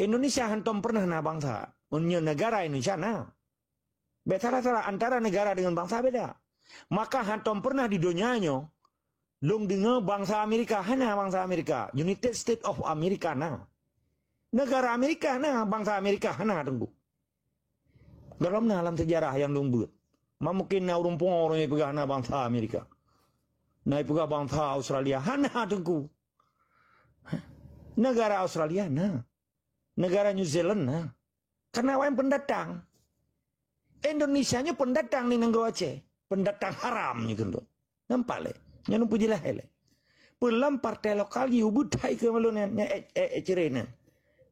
Indonesia hantom pernah na bangsa. Punya negara Indonesia na. Salah antara negara dengan bangsa beda. Maka hantom pernah di dunianya. Long dengar bangsa Amerika, hana bangsa Amerika. United States of America na. Negara Amerika na, bangsa Amerika hana tunggu. Dalam sejarah yang lumbat. Mungkin na urumpung orang yang pegang na bangsa Amerika. Na pegang bangsa Australia hana tunggu. Negara Australia na. Negara New Zealand na. Karena orang pendatang. Indonesia-nya pendatang ni negara Aceh. Pendatang haram ni kan tu. Nampak le. Yang nu pujilah le. Pelam partai lokal yu budai ke malunya cerena.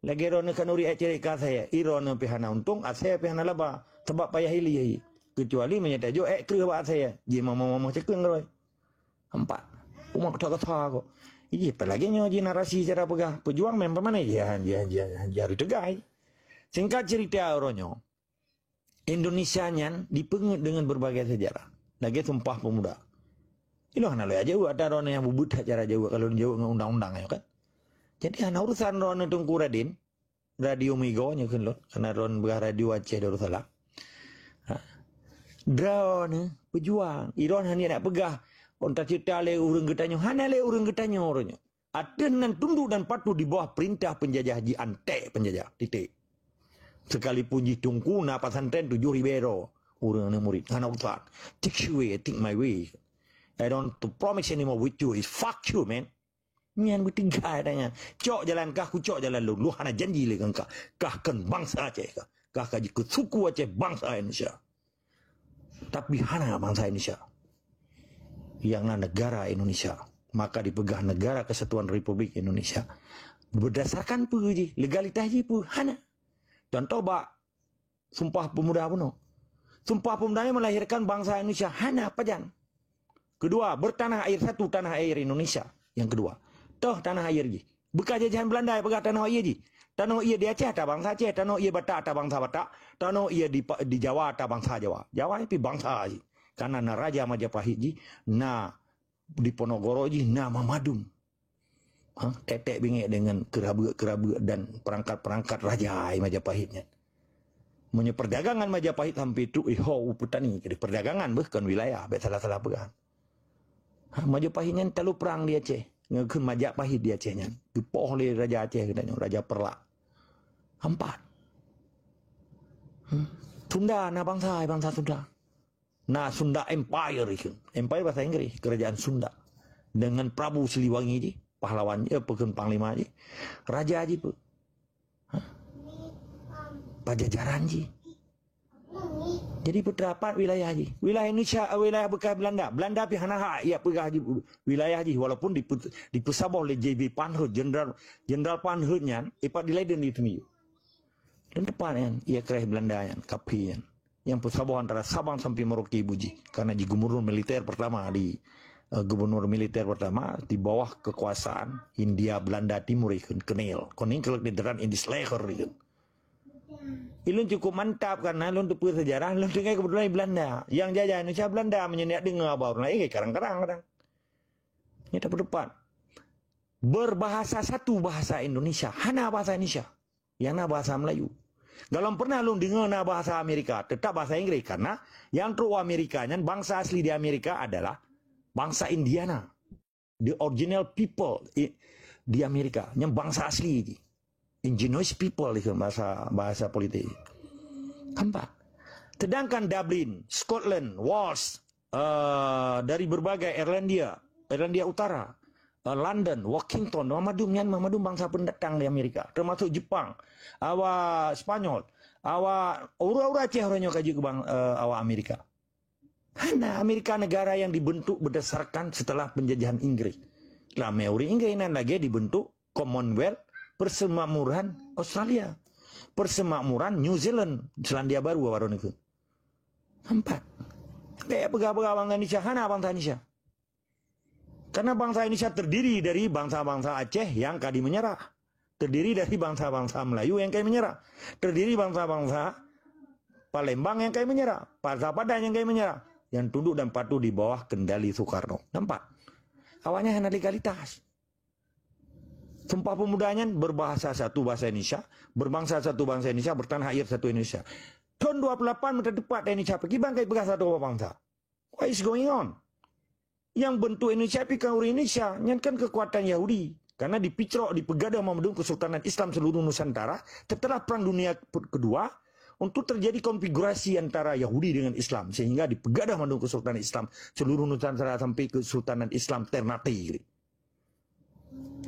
Lagi rona kanuri cerita saya. Irona pihana untung, saya pihana laba. Sebab payah hili. Kecuali menyata jo kru ba saya. Ji mama cekeng roy. Nampak. Umat kata-kata kok. Iya, apalagi nyoji narasi cara pegah. Pejuang memang mana ya jari tegai. Singkat cerita orangnya. Indonesianya dipengut dengan berbagai sejarah. Lagi Sumpah Pemuda. Ilo hana lo aja ada orang yang bubut cara jauh kalau jauh dengan undang-undang ya kan. Jadi hana urusan orang Tengku Radin, radio Migo nya kan lo, karena orang begah radio Aceh Darussalam. Drone pejuang, iron hanya nak pegah. Onta cerita le urang getanyo, hana le urang getanyo orangnya. Ada nan tunduk dan patuh di bawah perintah penjajah ji antek penjajah titik. Sekalipun ji Tungku na pesantren 7 Ribeiro, urang murid hana urusan. Take your way, take my way. I don't to promise anymore with you is fuck you man. Nyan bertiga adanya. Cok jalan kah ku cok jalan lu hana janji le kah. Kah kan bangsa Aceh kah. Kah kaji ke suku Aceh bangsa Indonesia. Tapi hana bangsa Indonesia. Yang negara Indonesia. Maka dipegah negara Kesatuan Republik Indonesia. Berdasarkan apa je? Legalitas je apa? Hana. Contoh bak Sumpah Pemuda puno. Sumpah Pemuda melahirkan bangsa Indonesia. Hana apa jan? Kedua, bertanah air satu, tanah air Indonesia. Yang kedua, toh tanah air je. Bekas jajahan Belanda, pegang tanah air je. Tanah air di Aceh, tak bangsa Aceh. Tanah air Batak, tak bangsa Batak. Tanah air di Jawa, tak bangsa Jawa. Jawa itu bangsa je. Karena na Raja Majapahit je, na di Ponorogo je, na Mamadum. Tetek bingit dengan kerabu dan perangkat-perangkat Raja Majapahitnya. Perdagangan Majapahit sampai itu, petani. Jadi perdagangan bukan wilayah, salah-salah pegang. Majapahitnya terlalu perang di Aceh. Ngekun Majapahit di Acehnya. Dipoh oleh Raja Aceh katanya. Raja Perlak. 4. Sunda, na bangsa Sunda. Nah Sunda Empire itu. Empire bahasa Inggris. Kerajaan Sunda. Dengan Prabu Siliwangi je. Pahlawannya, pekan panglima je. Raja je pun. Pajajaran je. Jadi berdapat wilayah haji. Wilayah Indonesia, wilayah bekas Belanda. Belanda pihana hak ia pegah haji wilayah haji walaupun dipesabah oleh JB Panhut, Jenderal Panhutnya, ipat diladen di sini. Dan depan ia kerah Belanda kapi yang pesabah antara Sabang sampai Merauke Buji karena di gubernur militer pertama di bawah kekuasaan Hindia Belanda Timur ikun kenil. Koning kelak dideran indis leher ikun. Ilun cukup mantap karena ilun tu sejarah ilun dengar kebetulan Belanda yang jajah Indonesia Belanda menyenyak dengar baru naik karang-karang kadang ini tak berdepan berbahasa satu bahasa Indonesia hana bahasa Indonesia yang na bahasa Melayu dalam pernah ilun dengar na bahasa Amerika tetap bahasa Inggris karena yang tru Amerikanya bangsa asli di Amerika adalah bangsa Indiana the original people di Amerika yang bangsa asli ini. Ingenious people itu bahasa politik. Nampak? Sedangkan Dublin, Scotland, Wales, dari berbagai Irlandia Utara, London, Washington, Mamadum bangsa pendatang di Amerika, termasuk Jepang, Spanyol, ura-ura Aceh orangnya kaji ke Amerika. Hana Amerika negara yang dibentuk berdasarkan setelah penjajahan Inggris. Lah Maori Inggris lagi dibentuk Commonwealth. Persemakmuran Australia, persemakmuran New Zealand, Selandia Baru itu. 4. Kayak pegawai bangsa Indonesia, hana bangsa Indonesia. Karena bangsa Indonesia terdiri dari bangsa-bangsa Aceh yang kadi menyerah, terdiri dari bangsa-bangsa Melayu yang kadi menyerah, terdiri bangsa-bangsa Palembang yang kadi menyerah, bangsa Padang yang kadi menyerah, yang tunduk dan patuh di bawah kendali Soekarno. Nampak? Awalnya hanya legalitas. Sumpah Pemudanya berbahasa satu bahasa Indonesia, berbangsa satu bangsa Indonesia, bertanah air satu Indonesia. Tahun 28 minta tepat Indonesia pergi bangkai bekas satu bangsa. What is going on? Yang bentuk Indonesia pikan uri Indonesia, nyankan kekuatan Yahudi. Karena dipicrok, dipegada memandung Kesultanan Islam seluruh Nusantara, setelah Perang Dunia Kedua, untuk terjadi konfigurasi antara Yahudi dengan Islam. Sehingga dipegadah memandung Kesultanan Islam seluruh Nusantara sampai Kesultanan Islam Ternate.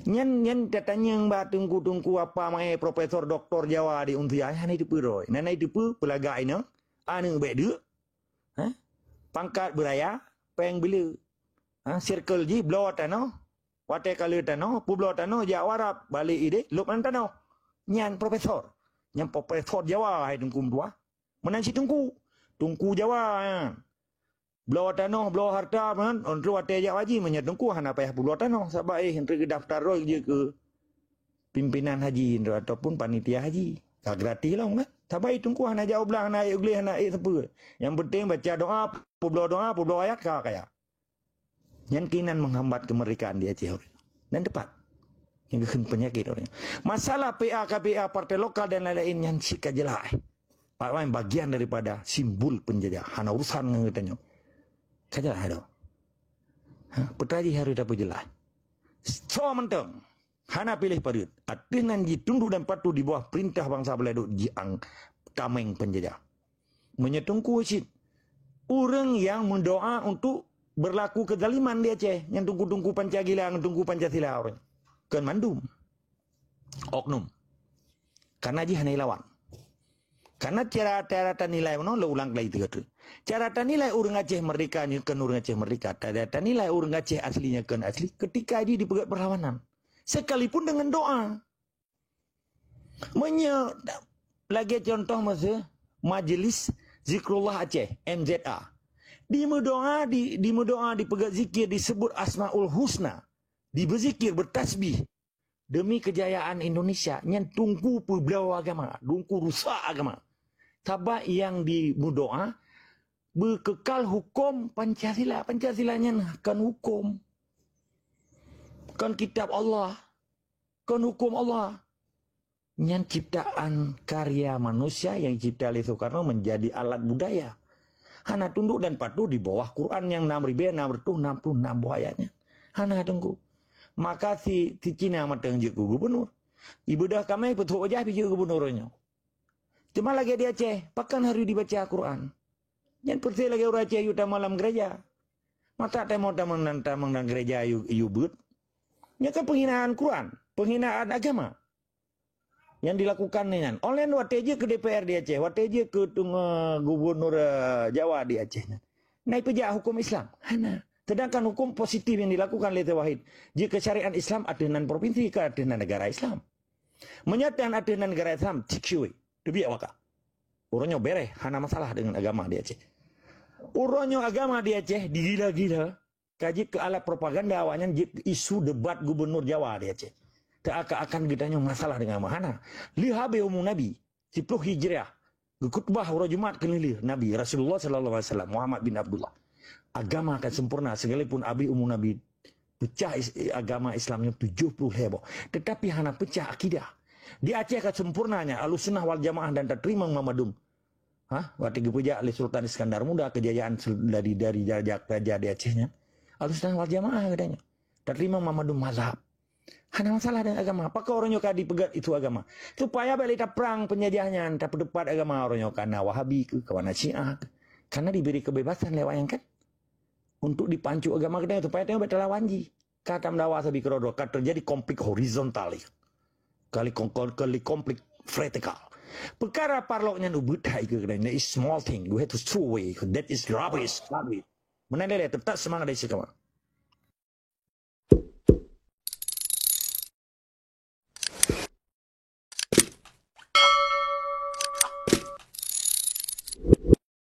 Nyan katanya yang tungku apa mai Profesor Doktor Jawa di Untia, ini itu peroi. Nana itu pelagai no, anu beda, pangkat beraya, peng bila. Circle ji blow tano wate kali tano publo tano Jawa Arab balik ide lupan tano nyan profesor Jawa hai tungku dua menan si tungku Jawa blow tano blow harta man untuk wate Jawa ji menyat tungku hana payah publo tano sabai hentre daftar roy je ke pimpinan haji ataupun panitia haji tak gratis lah kan sabai tungku hana jauh belah hana ugli hana sepu yang penting baca doa publo ayat kaya yang kinan menghambat kemerdekaan di Aceh dan tepat yang penyakit orang. Masalah PA, KPA, partai lokal dan lain-lain yang sika jelah. Pak Wain bagian daripada simbol penjajah. Hana urusan dengan katanya. Kajalah ada. Petaji harus dapat jelas. So mentang. Hana pilih parut. Artinya ditunduk dan patuh di bawah perintah bangsa Belanda jiang tameng penjajah. Menyetungku wasit. Orang yang mendoa untuk berlaku kezaliman di Aceh yang tunggu-tunggu Pancasila, yang tunggu Pancasila orang. Kan mandum. Oknum. Karena ji hanai lawan. Karena cara nilai mana lo ulang lagi tiga tu. Cara nilai orang Aceh merdeka ni kan orang Aceh merdeka. Cara nilai orang Aceh aslinya kan asli ketika dia dipegat perlawanan. Sekalipun dengan doa. Lagi contoh masa Majelis Zikrullah Aceh MZA. Di mendoa dipegat zikir disebut Asmaul Husna, di berzikir bertasbih demi kejayaan Indonesia yang tunggu peblau agama, tunggu rusak agama. Tabak yang di mendoa berkekal hukum Pancasilanya kan hukum, kan kitab Allah, kan hukum Allah. Yang ciptaan karya manusia yang cipta oleh Soekarno menjadi alat budaya. Hana tunduk dan patuh di bawah Quran yang 6.666 ayatnya. Hana tunggu. Maka si Cina matang je gubernur. Ibu dah kami betul aja pergi gubernurnya. Cuma lagi di Aceh, pakan hari dibaca Quran. Jangan percaya lagi orang Aceh yuta malam gereja. Mata temo tamang gereja yu but. Ini kan penghinaan Quran, penghinaan agama. Yang dilakukan dengan online waktu aja ke DPR di Aceh, waktu aja ke gubernur Jawa di Aceh. Naik pejak hukum Islam. Hana. Sedangkan hukum positif yang dilakukan oleh Wahid. Jika syariat Islam adenan provinsi ke adenan negara Islam. Menyatakan adenan negara Islam, ciksyui. Debiak waka. Orangnya bereh, hana masalah dengan agama di Aceh. Orangnya agama di Aceh, digila-gila. Kaji ke alat propaganda awalnya isu debat gubernur Jawa di Aceh. Tak akan ditanya masalah dengan mahana. Lihabe umum Nabi, 10 Hijriah. Khutbah orang Jumat kelilir Nabi Rasulullah sallallahu alaihi wasallam Muhammad bin Abdullah. Agama akan sempurna sekalipun abi umum Nabi pecah agama Islamnya 70 heboh. Tetapi hana pecah akidah. Di Aceh akan sempurnanya Ahlussunnah wal Jamaah dan terima Muhammadum. Waktu dipuja oleh Sultan Iskandar Muda kejayaan dari raja di Acehnya. Ahlussunnah wal Jamaah katanya. Terima Muhammadum mazhab. Hana masalah dengan agama. Apakah orang yoka dipegat itu agama? Supaya balik perang penjajahnya entah pendapat agama orang yoka na Wahabi ke kawan Syiah. Karena diberi kebebasan lewat yang kan untuk dipancu agama kita supaya tengok betul lawanji. Kata mendawa sabi kerodo terjadi konflik horizontal kali konflik vertikal. Perkara parloknya ubud hai ke kena is small thing. You have to throw away. That is rubbish. Menandai tetap semangat dari sekarang.